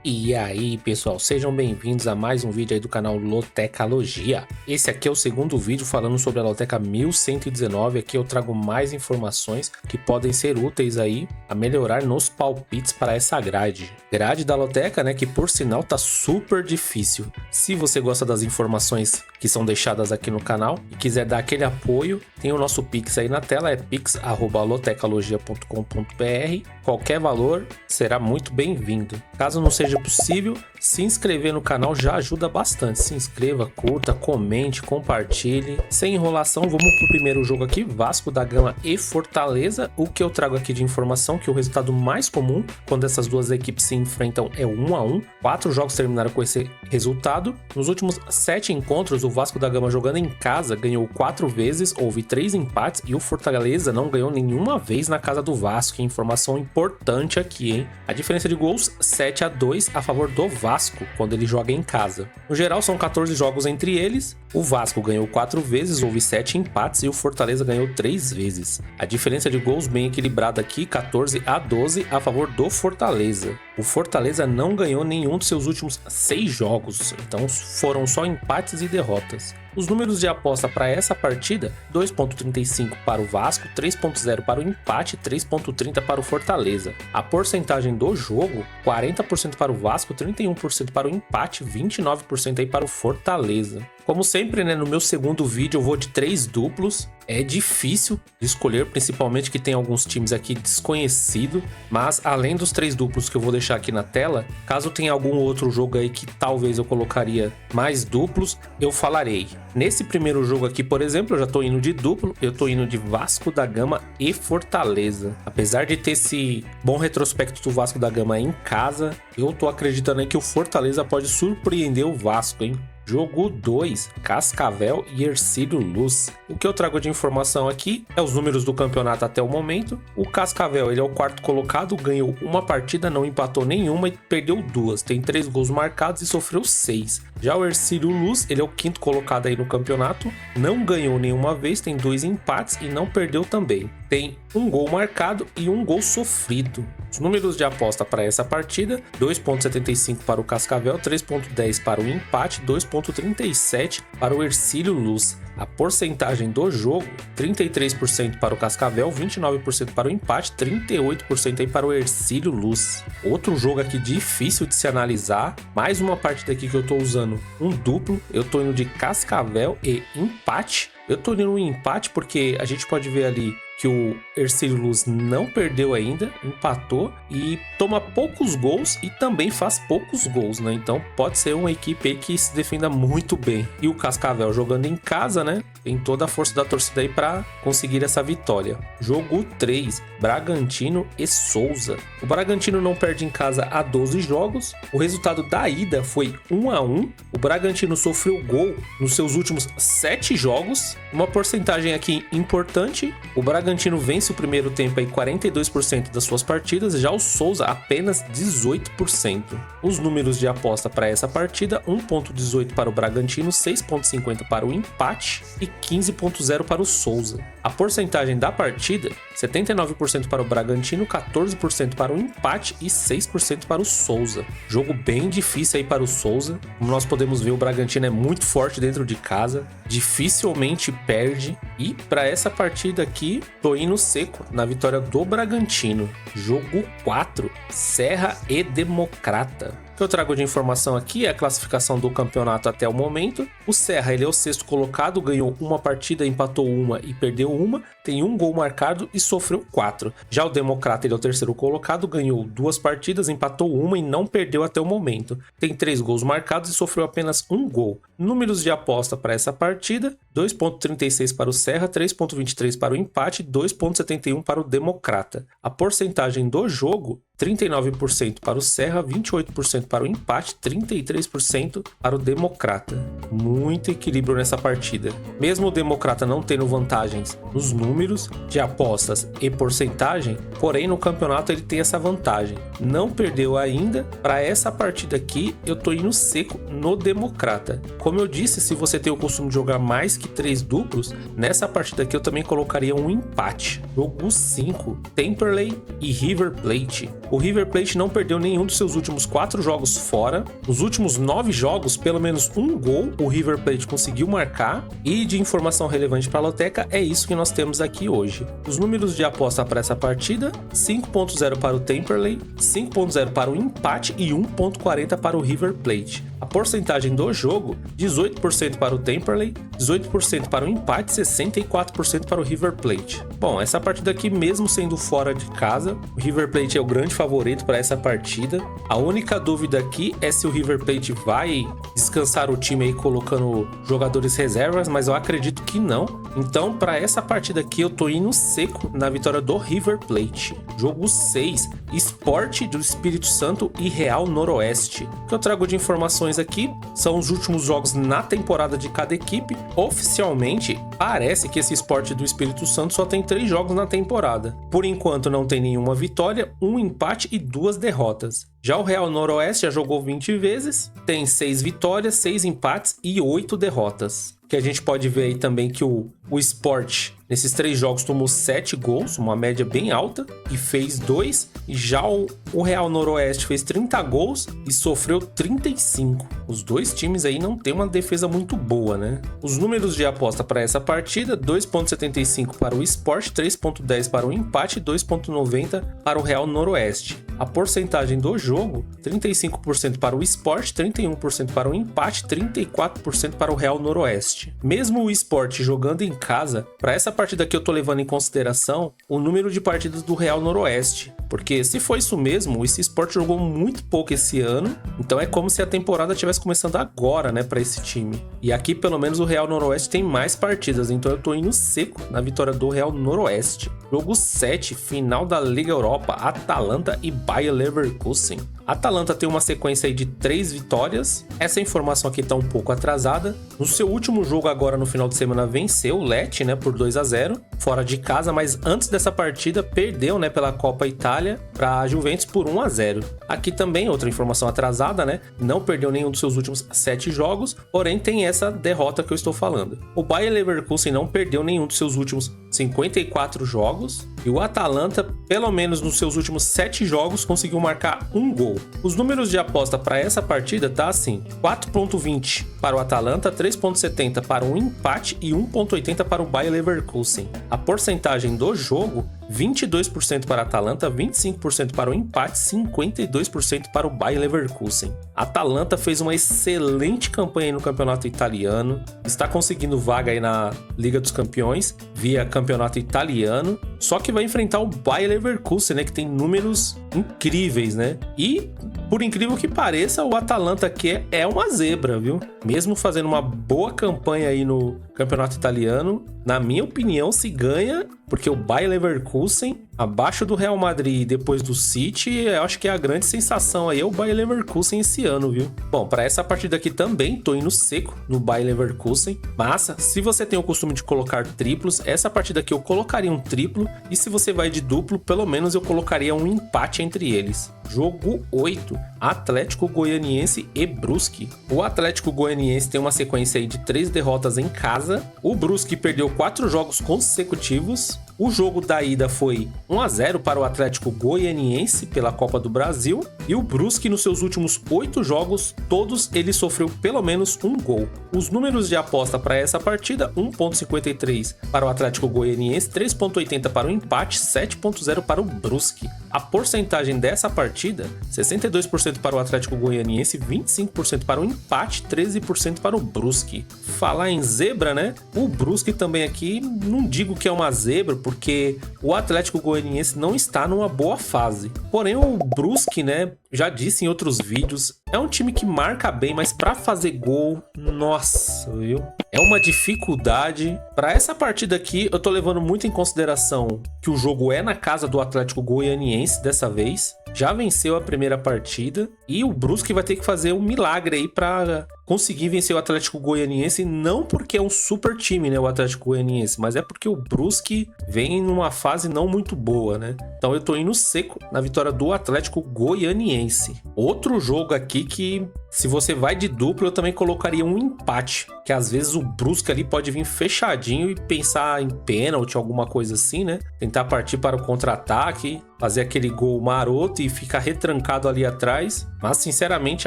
E aí pessoal, sejam bem-vindos a mais um vídeo aí do canal Lotecalogia. Esse aqui é o segundo vídeo falando sobre a Loteca 1119, aqui eu trago mais informações que podem ser úteis aí a melhorar nos palpites para essa grade. Grade da Loteca, né, que por sinal tá super difícil. Se você gosta das informações que são deixadas aqui no canal e quiser dar aquele apoio, tem o nosso Pix aí na tela, é pix@lotecalogia.com.br. Qualquer valor será muito bem-vindo. Caso não seja possível, se inscrever no canal já ajuda bastante. Se inscreva, curta, comente, compartilhe. Sem enrolação, vamos pro primeiro jogo aqui, Vasco da Gama e Fortaleza. O que eu trago aqui de informação que o resultado mais comum quando essas duas equipes se enfrentam é 1-1. 4 jogos terminaram com esse resultado. Nos últimos 7 encontros, o Vasco da Gama jogando em casa ganhou 4 vezes, houve 3 empates e o Fortaleza não ganhou nenhuma vez na casa do Vasco. Informação importante aqui, hein? A diferença de gols 7-2 a favor do Vasco quando ele joga em casa. No geral, são 14 jogos entre eles. O Vasco ganhou 4 vezes, houve 7 empates e o Fortaleza ganhou 3 vezes. A diferença de gols bem equilibrada aqui, 14-12 a favor do Fortaleza. O Fortaleza não ganhou nenhum dos seus últimos 6 jogos, então foram só empates e derrotas. Os números de aposta para essa partida, 2.35 para o Vasco, 3.0 para o empate, 3.30 para o Fortaleza. A porcentagem do jogo, 40% para o Vasco, 31% para o empate, 29% aí para o Fortaleza. Como sempre, né, no meu segundo vídeo eu vou de 3 duplos. É difícil de escolher, principalmente que tem alguns times aqui desconhecidos. Mas além dos 3 duplos que eu vou deixar aqui na tela, caso tenha algum outro jogo aí que talvez eu colocaria mais duplos, eu falarei. Nesse primeiro jogo aqui, por exemplo, eu já tô indo de duplo, eu tô indo de Vasco da Gama e Fortaleza. Apesar de ter esse bom retrospecto do Vasco da Gama em casa, eu tô acreditando aí que o Fortaleza pode surpreender o Vasco, hein? Jogo 2, Cascavel e Hercílio Luz. O que eu trago de informação aqui é os números do campeonato até o momento. O Cascavel, ele é o 4º colocado, ganhou uma partida, não empatou nenhuma e perdeu 2. Tem 3 gols marcados e sofreu 6. Já o Hercílio Luz, ele é o 5º colocado aí no campeonato, não ganhou nenhuma vez, tem 2 empates e não perdeu também. Tem 1 gol marcado e 1 gol sofrido. Os números de aposta para essa partida, 2.75 para o Cascavel, 3.10 para o empate, 2.37 para o Hercílio Luz. A porcentagem do jogo, 33% para o Cascavel, 29% para o empate, 38% aí para o Hercílio Luz. Outro jogo aqui difícil de se analisar, mais uma partida aqui que eu estou usando um duplo, eu estou indo de Cascavel e empate. Eu tô indo no empate porque a gente pode ver ali que o Hercílio Luz não perdeu ainda, empatou e toma poucos gols e também faz poucos gols, né? Então pode ser uma equipe aí que se defenda muito bem. E o Cascavel jogando em casa, né? Tem toda a força da torcida aí para conseguir essa vitória. Jogo 3, Bragantino e Souza. O Bragantino não perde em casa há 12 jogos. O resultado da ida foi 1-1. O Bragantino sofreu gol nos seus últimos 7 jogos. Uma porcentagem aqui importante. O Bragantino vence o primeiro tempo aí 42% das suas partidas, já o Souza apenas 18%. Os números de aposta para essa partida, 1.18 para o Bragantino, 6.50 para o empate e 15.0 para o Souza. A porcentagem da partida, 79% para o Bragantino, 14% para o empate e 6% para o Souza. Jogo bem difícil aí para o Souza. Como nós podemos ver, o Bragantino é muito forte dentro de casa, dificilmente perde. E para essa partida aqui, tô indo seco na vitória do Bragantino. Jogo 4, Serra e Democrata. O que eu trago de informação aqui é a classificação do campeonato até o momento. O Serra, ele é o 6º colocado, ganhou uma partida, empatou uma e perdeu uma, tem 1 gol marcado e sofreu 4. Já o Democrata, ele é o 3º colocado, ganhou 2 partidas, empatou uma e não perdeu até o momento. Tem 3 gols marcados e sofreu apenas 1 gol. Números de aposta para essa partida, 2.36 para o Serra, 3.23 para o empate, 2.71 para o Democrata. A porcentagem do jogo, 39% para o Serra, 28% para o empate, 33% para o Democrata. muito equilíbrio nessa partida. Mesmo o Democrata não tendo vantagens nos números de apostas e porcentagem, porém no campeonato ele tem essa vantagem. Não perdeu ainda. Para essa partida aqui, eu tô indo seco no Democrata. Como eu disse, se você tem o costume de jogar mais que 3 duplos, nessa partida aqui eu também colocaria um empate. Jogo 5, Temperley e River Plate. O River Plate não perdeu nenhum dos seus últimos 4 jogos fora. Nos últimos 9 jogos, pelo menos um gol o River Plate conseguiu marcar. E de informação relevante para a Loteca, é isso que nós temos aqui hoje. Os números de aposta para essa partida: 5.0 para o Temperley, 5.0 para o empate e 1.40 para o River Plate. A porcentagem do jogo: 18% para o Temperley, 18% para o empate, 64% para o River Plate. Bom, essa partida aqui, mesmo sendo fora de casa, o River Plate é o grande favorito para essa partida. A única dúvida aqui é se o River Plate vai descansar o time aí colocando jogadores reservas, mas eu acredito que não. Então, para essa partida aqui, eu tô indo seco na vitória do River Plate. Jogo 6, Sport do Espírito Santo e Real Noroeste. O que eu trago de informações aqui são os últimos jogos na temporada de cada equipe. Oficialmente, parece que esse Sport do Espírito Santo só tem 3 jogos na temporada. Por enquanto, não tem nenhuma vitória, um empate e 2 derrotas. Já o Real Noroeste já jogou 20 vezes, tem 6 vitórias, 6 empates e 8 derrotas. Que a gente pode ver aí também que o Sport, nesses 3 jogos, tomou 7 gols, uma média bem alta, e fez 2. E já o Real Noroeste fez 30 gols e sofreu 35. Os dois times aí não tem uma defesa muito boa, né? Os números de aposta para essa partida: 2.75 para o Sport, 3.10 para o empate e 2.90 para o Real Noroeste. A porcentagem do jogo: 35% para o Sport, 31% para o empate, 34% para o Real Noroeste. Mesmo o Sport jogando em casa, para essa partida aqui eu tô levando em consideração o número de partidas do Real Noroeste, porque se for isso mesmo, esse Sport jogou muito pouco esse ano, então é como se a temporada estivesse começando agora, né, para esse time. E aqui pelo menos o Real Noroeste tem mais partidas, então eu tô indo seco na vitória do Real Noroeste. Jogo 7, final da Liga Europa, Atalanta e Bayer Leverkusen. A Atalanta tem uma sequência aí de 3 vitórias. Essa informação aqui tá um pouco atrasada. No seu último jogo agora no final de semana venceu o Lecce, né, por 2-0, fora de casa, mas antes dessa partida perdeu, né, pela Copa Itália para a Juventus por 1-0. Aqui também outra informação atrasada, né? Não perdeu nenhum dos seus últimos 7 jogos, porém tem essa derrota que eu estou falando. O Bayer Leverkusen não perdeu nenhum dos seus últimos 54 jogos e o Atalanta, pelo menos nos seus últimos 7 jogos, conseguiu marcar um gol. Os números de aposta para essa partida tá assim: 4.20 para o Atalanta, 3.70 para o empate e 1.80 para o Bayer Leverkusen. A porcentagem do jogo: 22% para a Atalanta, 25% para o empate, 52% para o Bayer Leverkusen. A Atalanta fez uma excelente campanha aí no campeonato italiano, está conseguindo vaga aí na Liga dos Campeões via campeonato italiano, só que vai enfrentar o Bayer Leverkusen, né, que tem números incríveis, né? E, por incrível que pareça, o Atalanta aqui é uma zebra, viu? Mesmo fazendo uma boa campanha aí no campeonato italiano, na minha opinião, se ganha, porque o Bayer Leverkusen, abaixo do Real Madrid e depois do City, eu acho que é a grande sensação aí é o Bayer Leverkusen esse ano, viu? Bom, para essa partida aqui também tô indo seco no Bayer Leverkusen. Massa, se você tem o costume de colocar triplos, essa partida aqui eu colocaria um triplo, e se você vai de duplo, pelo menos eu colocaria um empate entre eles. Jogo 8, Atlético Goianiense e Brusque. O Atlético Goianiense tem uma sequência aí de 3 derrotas em casa. O Brusque perdeu 4 jogos consecutivos. O jogo da ida foi 1-0 para o Atlético Goianiense pela Copa do Brasil. E o Brusque, nos seus últimos 8 jogos, todos ele sofreu pelo menos um gol. Os números de aposta para essa partida: 1.53 para o Atlético Goianiense, 3.80 para o empate, 7.0 para o Brusque. A porcentagem dessa partida: 62% para o Atlético Goianiense, 25% para o empate, 13% para o Brusque. Falar em zebra, né? O Brusque também aqui, não digo que é uma zebra, porque o Atlético Goianiense não está numa boa fase. Porém, o Brusque, né, já disse em outros vídeos, é um time que marca bem, mas para fazer gol, nossa, viu? É uma dificuldade. Para essa partida aqui, eu tô levando muito em consideração que o jogo é na casa do Atlético Goianiense dessa vez. já venceu a primeira partida e o Brusque vai ter que fazer um milagre aí para conseguir vencer o Atlético Goianiense, não porque é um super time, né, o Atlético Goianiense, mas é porque o Brusque vem numa fase não muito boa, né? Então eu tô indo seco na vitória do Atlético Goianiense. Outro jogo aqui que, se você vai de duplo, eu também colocaria um empate, que às vezes o Brusque ali pode vir fechadinho e pensar em pênalti, alguma coisa assim, né? Tentar partir para o contra-ataque, fazer aquele gol maroto e ficar retrancado ali atrás, mas sinceramente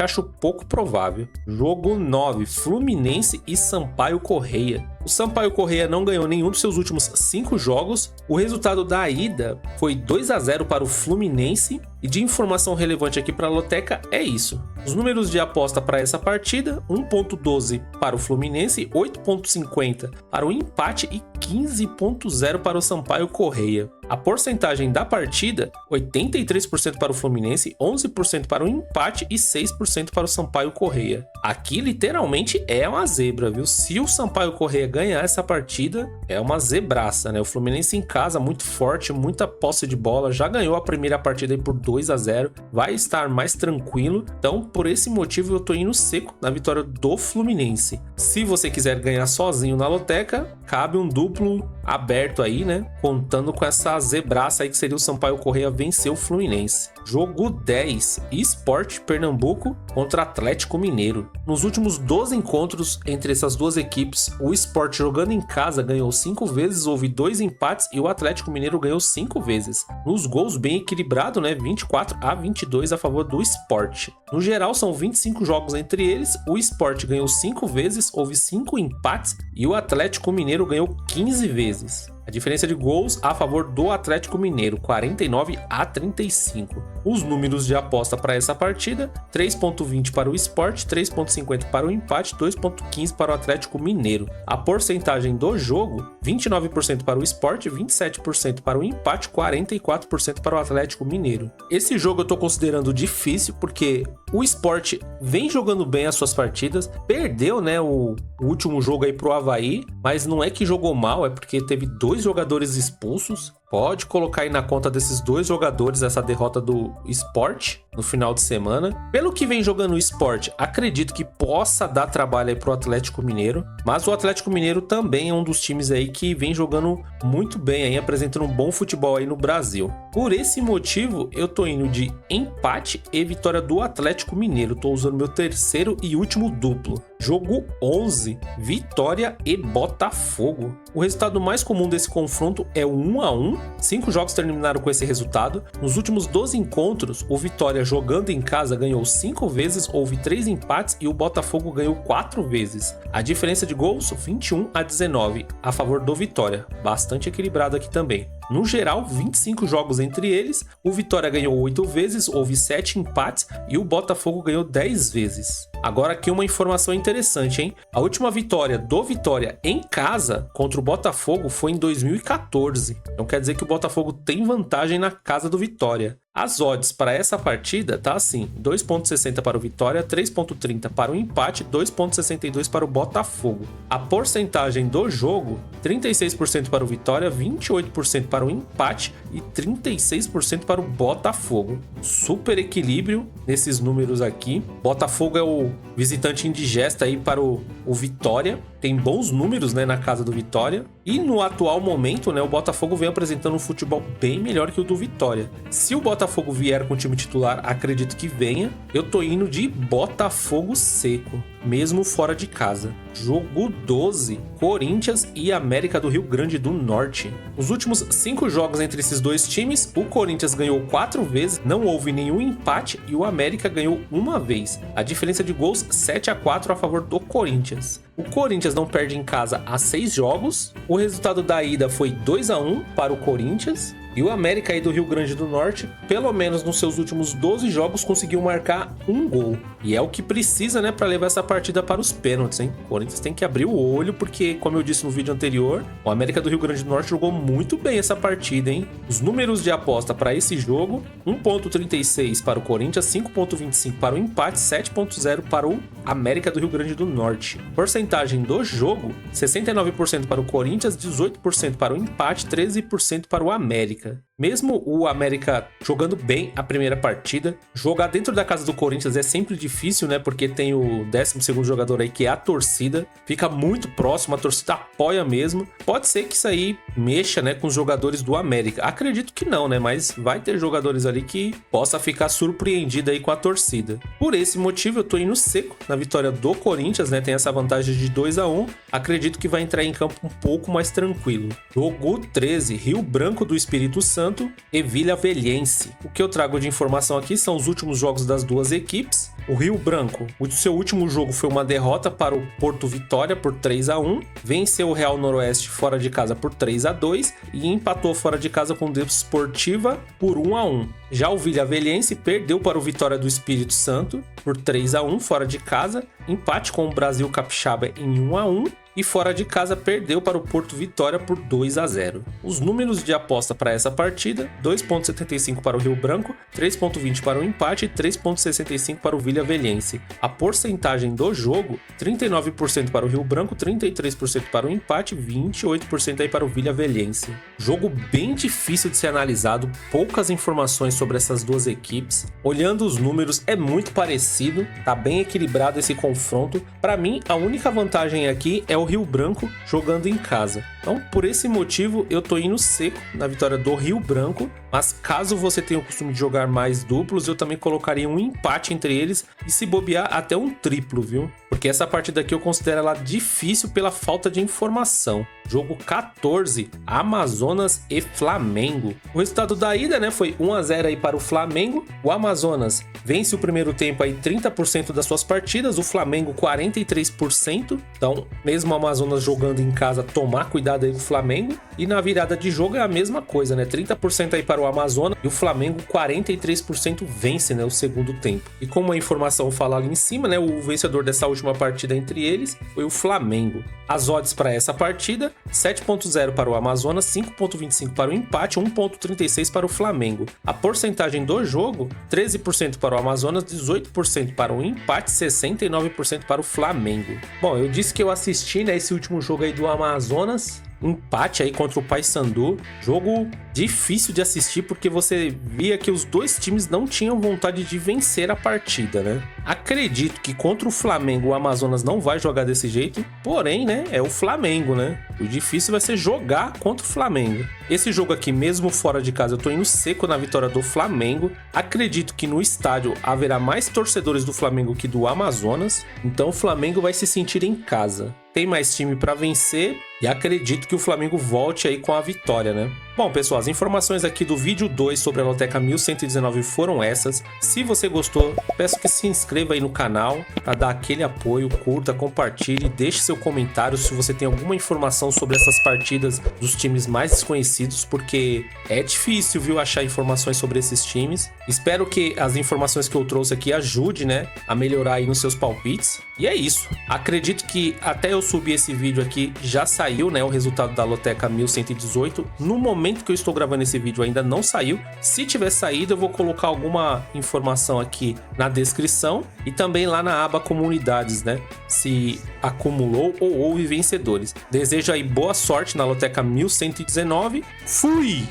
acho pouco provável. Jogo 9, Fluminense e Sampaio Corrêa. O Sampaio Corrêa não ganhou nenhum dos seus últimos 5 jogos. O resultado da ida foi 2-0 para o Fluminense. E de informação relevante aqui para a Loteca é isso. Os números de aposta para essa partida: 1.12 para o Fluminense, 8.50 para o empate e 15.0 para o Sampaio Corrêa. A porcentagem da partida: 83% para o Fluminense, 11% para o empate e 6% para o Sampaio Corrêa. Aqui literalmente é uma zebra, viu? Se o Sampaio Corrêa ganhar essa partida, é uma zebraça, né? O Fluminense em casa, muito forte, muita posse de bola, já ganhou a primeira partida aí por 2-0, vai estar mais tranquilo. Então, por esse motivo, eu tô indo seco na vitória do Fluminense. Se você quiser ganhar sozinho na Loteca, cabe um duplo aberto aí, né? Contando com essa zebraça aí que seria o Sampaio Corrêa vencer o Fluminense. Jogo 10, Sport Pernambuco contra Atlético Mineiro. Nos últimos 12 encontros entre essas duas equipes, o Sport jogando em casa ganhou 5 vezes, houve 2 empates e o Atlético Mineiro ganhou 5 vezes. Nos gols bem equilibrado, né? 24-22 a favor do Sport. No geral são 25 jogos entre eles, o Sport ganhou 5 vezes, houve 5 empates e o Atlético Mineiro ganhou 15 vezes. A diferença de gols a favor do Atlético Mineiro, 49-35. Os números de aposta para essa partida: 3.20 para o Sport, 3.50 para o empate, 2.15 para o Atlético Mineiro. A porcentagem do jogo: 29% para o Sport, 27% para o empate, 44% para o Atlético Mineiro. Esse jogo eu estou considerando difícil porque o Sport vem jogando bem as suas partidas, perdeu, né, o último jogo aí pro Avaí, mas não é que jogou mal, é porque teve 2 jogadores expulsos. Pode colocar aí na conta desses 2 jogadores essa derrota do Sport no final de semana. Pelo que vem jogando o Sport, acredito que possa dar trabalho aí pro Atlético Mineiro, mas o Atlético Mineiro também é um dos times aí que vem jogando muito bem aí, apresentando um bom futebol aí no Brasil. Por esse motivo, eu tô indo de empate e vitória do Atlético Mineiro. Tô usando meu terceiro e último duplo. Jogo 11, Vitória e Botafogo. O resultado mais comum desse confronto é o 1-1. 5 jogos terminaram com esse resultado. Nos últimos 12 encontros, o Vitória jogando em casa ganhou 5 vezes, houve 3 empates e o Botafogo ganhou 4 vezes. A diferença de gols, 21-19 a favor do Vitória. Bastante equilibrado aqui também. No geral, 25 jogos entre eles, o Vitória ganhou 8 vezes, houve 7 empates e o Botafogo ganhou 10 vezes. Agora aqui uma informação interessante, hein? A última vitória do Vitória em casa contra o Botafogo foi em 2014. Então quer dizer que o Botafogo tem vantagem na casa do Vitória. As odds para essa partida tá assim: 2.60 para o Vitória, 3.30 para o empate, 2.62 para o Botafogo. A porcentagem do jogo: 36% para o Vitória, 28% para o empate e 36% para o Botafogo. Super equilíbrio nesses números aqui. Botafogo é o visitante indigesta aí para o Vitória. Tem bons números, né, na casa do Vitória. E no atual momento, né, o Botafogo vem apresentando um futebol bem melhor que o do Vitória. Se o Botafogo vier com o time titular, acredito que venha. Eu tô indo de Botafogo seco, mesmo fora de casa. Jogo 12, Corinthians e América do Rio Grande do Norte. Nos últimos 5 jogos entre esses dois times, o Corinthians ganhou 4 vezes, não houve nenhum empate e o América ganhou 1 vez. A diferença de gols, 7-4 a favor do Corinthians. O Corinthians não perde em casa há 6 jogos. O resultado da ida foi 2-1 para o Corinthians. E o América aí do Rio Grande do Norte, pelo menos nos seus últimos 12 jogos, conseguiu marcar 1 gol. E é o que precisa, né, para levar essa partida para os pênaltis, hein? O Corinthians tem que abrir o olho, porque, como eu disse no vídeo anterior, o América do Rio Grande do Norte jogou muito bem essa partida, hein? Os números de aposta para esse jogo: 1.36 para o Corinthians, 5.25 para o empate, 7.0 para o América do Rio Grande do Norte. Porcentagem do jogo: 69% para o Corinthians, 18% para o empate, 13% para o América. Mesmo o América jogando bem a primeira partida, jogar dentro da casa do Corinthians é sempre difícil, né? Porque tem o 12º jogador aí que é a torcida. Fica muito próximo, a torcida apoia mesmo. Pode ser que isso aí mexa, né, com os jogadores do América. Acredito que não, né? Mas vai ter jogadores ali que possa ficar surpreendido aí com a torcida. Por esse motivo, eu tô indo seco na vitória do Corinthians, né? Tem essa vantagem de 2-1. Acredito que vai entrar em campo um pouco mais tranquilo. Jogo 13, Rio Branco do Espírito Santo e Vila Velhense. O que eu trago de informação aqui são os últimos jogos das duas equipes. O Rio Branco, o seu último jogo foi uma derrota para o Porto Vitória por 3-1, venceu o Real Noroeste fora de casa por 3-2 e empatou fora de casa com o Desportiva por 1-1. Já o Vila Velhense perdeu para o Vitória do Espírito Santo por 3-1 fora de casa, empate com o Brasil Capixaba em 1-1 e fora de casa perdeu para o Porto Vitória por 2-0. Os números de aposta para essa partida: 2,75 para o Rio Branco, 3,20 para o empate e 3,65 para o Vila Velhense. A porcentagem do jogo: 39% para o Rio Branco, 33% para o empate, 28% aí para o Vila Velhense. Jogo bem difícil de ser analisado, poucas informações sobre essas duas equipes. Olhando os números, é muito parecido, tá bem equilibrado esse confronto. Para mim, a única vantagem aqui é o Rio Branco jogando em casa. Então, por esse motivo, eu tô indo seco na vitória do Rio Branco, mas caso você tenha o costume de jogar mais duplos, eu também colocaria um empate entre eles e, se bobear, até um triplo, viu? Porque essa partida aqui eu considero ela difícil pela falta de informação. Jogo 14, Amazonas e Flamengo. O resultado da ida, né, foi 1-0 aí para o Flamengo. O Amazonas vence o primeiro tempo aí 30% das suas partidas, o Flamengo 43%. Então, mesmo o Amazonas jogando em casa, tomar cuidado aí com o Flamengo. E na virada de jogo é a mesma coisa, né? 30% aí para o Amazonas e o Flamengo 43% vence, né, o segundo tempo. E como a informação fala ali em cima, né, o vencedor dessa última partida entre eles foi o Flamengo. As odds para essa partida: 7,0 para o Amazonas, 5,25 para o empate, 1,36 para o Flamengo. A porcentagem do jogo: 13% para o Amazonas, 18% para o empate, 69% para o Flamengo. Bom, eu disse que eu assisti, né, esse último jogo aí do Amazonas. Empate aí contra o Paysandu. Jogo difícil de assistir porque você via que os dois times não tinham vontade de vencer a partida, né? Acredito que contra o Flamengo o Amazonas não vai jogar desse jeito, porém, né, é o Flamengo, né? O difícil vai ser jogar contra o Flamengo. Esse jogo aqui, mesmo fora de casa, eu tô indo seco na vitória do Flamengo. Acredito que no estádio haverá mais torcedores do Flamengo que do Amazonas, então o Flamengo vai se sentir em casa. Tem mais time para vencer e acredito que o Flamengo volte aí com a vitória, né? Bom, pessoal, as informações aqui do vídeo 2 sobre a Loteca 1119 foram essas. Se você gostou, peço que se inscreva aí no canal para dar aquele apoio, curta, compartilhe, deixe seu comentário se você tem alguma informação sobre essas partidas dos times mais desconhecidos, porque é difícil, viu, achar informações sobre esses times. Espero que as informações que eu trouxe aqui ajude, né, a melhorar aí nos seus palpites. E é isso. Acredito que até eu subir esse vídeo aqui já saiu, né, o resultado da Loteca 1118. No momento que eu estou gravando esse vídeo ainda não saiu. Se tiver saído, eu vou colocar alguma informação aqui na descrição e também lá na aba comunidades, né, se acumulou ou houve vencedores. Desejo aí boa sorte na Loteca 1119. Fui!